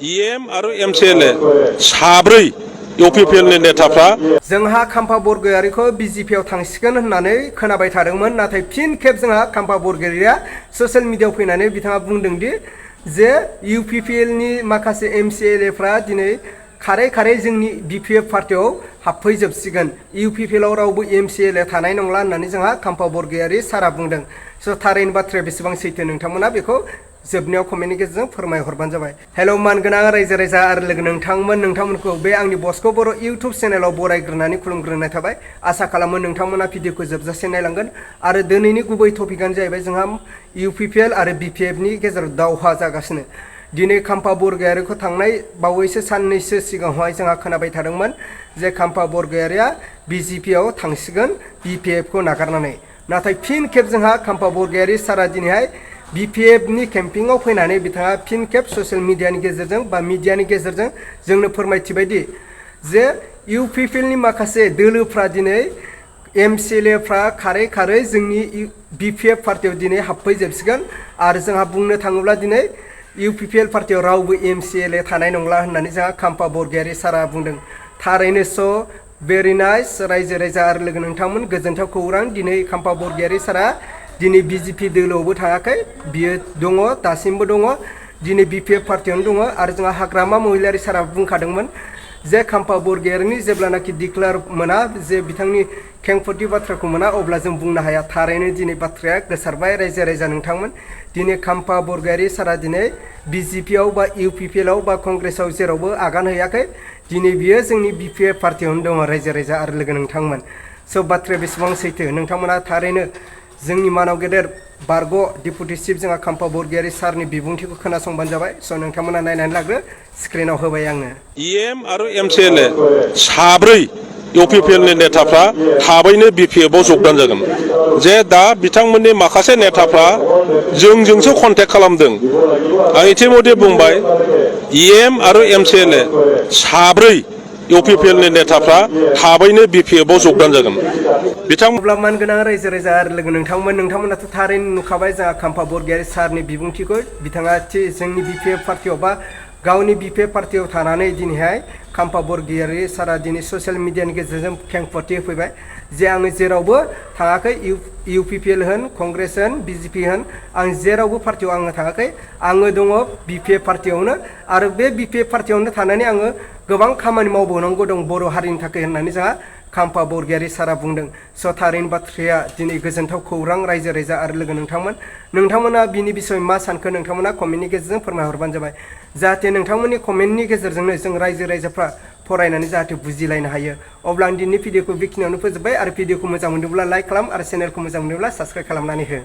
EM आरो MCLA साब्रै इउपिपिएलनि नेताफ्रा जोंहा काम्पा बरगयारिखौ बिजेपियाव थांसिगोन होननानै खोनाबाय थादोंमोन, नाथाय फिन खेब जोंहा काम्पा बरगयारिया ससियेल मिडियायाव फैनानै बिथाङा बुंदोंदि जे इउपिपिएलनि माखासे MCLAफ्रा दिनै खारै खारै जोंनि बिपिएफ पार्टियाव हाबफैजोबसिगोन, इउपिपिएलआव रावबो MCLA थानाय नंला होननानै जोंहा काम्पा बरगयारि सारा बुंदों। स' थारैनो बाथ्राया बेसेबां सैथो नोंथांमोना बेखौ जोबनायाव कमेन्टनि गेजेरजों फोरमायहरबानो जाबाय। हेल' मानगोनां रायजो राजा आरो लोगो नोंथांमोनखौ बे आंनि बस्क' बर' इउटुब चेनेलाव बरायग्रोनानै खुलुमग्रोनाय थाबाय। आसा खालामो नोंथांमोना भिडिअखौ जोबजासे नायलांगोन आरो दिनैनि गुबै टपिकआनो जाहैबाय जोंहा इउपिपिएल आरो बिपिएफनि गेजेराव दावहा जागासिनो। दिनै काम्पा बरगयारिखौ थांनाय बावैसो साननैसो सिगाङावहाय जोंहा खोनाबाय थादोंमोन जे काम्पा बरगयारिया बिजेपियाव थांसिगोन बिपिएफखौ नागारनानै, नाथाय फिन खेब जोंहा काम्पा बरगयारि सारा दिनैहाय बिपिएफनि केम्पिंआव फैनानै बिथाङा फिन खेब ससियेल मिडियानि गेजेरजों बा मिडियानि गेजेरजों जोंनो फोरमायथिबायदि जे इउपिपिएलनि माखासे दोलोफ्रा दिनै MCLAफ्रा खारै खारै जोंनि बिपिएफ पार्टियाव दिनै हाबफैजोबसिगोन आरो जोंहा बुंनो थाङोब्ला दिनै इउपिपिएल पार्टियाव रावबो MCLA थानाय नंला होननानै जोंहा काम्पा बरगयारि सारा बुंदों। थारैनो स' भेरि नाइस रायजो राजा आरो लोगो नोंथांमोन, गोजोनथाव खौरां। दिनै काम्पा बरगयारि सारा दिनै बिजेपि दोलोआवबो थाङाखै, बियो दङ, दासिमबो दङ, दिनै बिपिएफ पार्टियावनो दङ। आरो जोंहा हाग्रामा महिलारि सारा बुंखादोंमोन जे काम्पा बरगयारिनि जेब्लानाखि डिक्लेयार मोना, जे बिथांनि खेंफोरथि बाथ्राखौ मोना, अब्ला जों बुंनो हाया। थारैनो दिनै बाथ्राया गोसारबाय रायजो राजा नोंथांमोन। दिनै काम्पा बरगयारि सारा दिनै बिजेपियाव बा इउपिपिएलआव बा कंग्रेसआव जेरावबो आगान हैयाखै, दिनै बियो जोंनि बिपिएफ पार्टियावनो दङ रायजो राजा आरो लोगो नोंथांमोन। स' बाथ्राया बेसेबां सैथो नोंथांमोना थारैनो जोंनि मानाव गेदेर बारग' डिपुटि चिफ जोंहा काम्पा बरगयारि सारनि बिबुंथिखौ खोनासंबानो जाबाय। स' नोंथांमोना नायनानै लाग्रो, स्क्रिनाव होबाय आङो। EM आरो MCLA साब्रै इउपिपिएलनि नेताफ्रा थाबैनो बिपिएफआव जगदान जागोन। जे दा बिथांमोननि माखासे नेताफ्रा जोंजोंसो कन्टेक्ट खालामदों। आं इतिमধ্যे बुंबाय EM आरो MCLA साब्रै इउपिपिएलनि नेताफ्रा थाबैनो बिपिएफआव जगदान जागोन। अब्ला मानगोनां रायजो राजा आरो लोगो नोंथांमोनाथ' थारैनो नुखाबाय जोंहा काम्पा बरगयारि सारनि बिबुंथिखौ। बिथाङा जोंनि बिपिएफ पार्टियाव बा गावनि बिपिएफ पार्टियाव थानानै दिनैहाय काम्पा बरगयारि सारा दिनै ससियेल मिडियानि गेजेरजों खेंफोरथि होफैबाय जे आङो जेरावबो थाङाखै, इउपिपिएल होन, कंग्रेस होन, बिजेपि होन, आं जेरावबो पार्टियाव आङो थाङाखै, आङो दङ बिपिएफ पार्टियावनो आरो बे बिपिएफ पार्टियावनो थानानै आङो गोबां खामानि मावबावनांगौ दं बर' हारिनि थाखाय होननानै जोंहा काम्पा बरगयारि सारा बुंदों। स' थारैनो बाथ्राया दिनै गोजोनथाव खौरां रायजो राजा आरो लोगो नोंथांमोना बिनि बिसय मा सानखो नोंथांमोना कमेन्टनि गेजेरजों फोरमायहरबानो जाबाय। जाहाथे नोंथांमोननि कमेन्टनि गेजेरजोंनो जों रायजो राजाफ्रा फरायनानै जाहाथे बुजिलायनो हायो। अब्ला आं दिनैनि भिडिअखौ बेखिनियावनो फोजोबबाय आरो भिडिअखौ मोजां मोनदोंब्ला लाइक खालाम आरो चेनेलखौ मोजां मोनदोंब्ला साबस्क्राइब खालामनानै हो।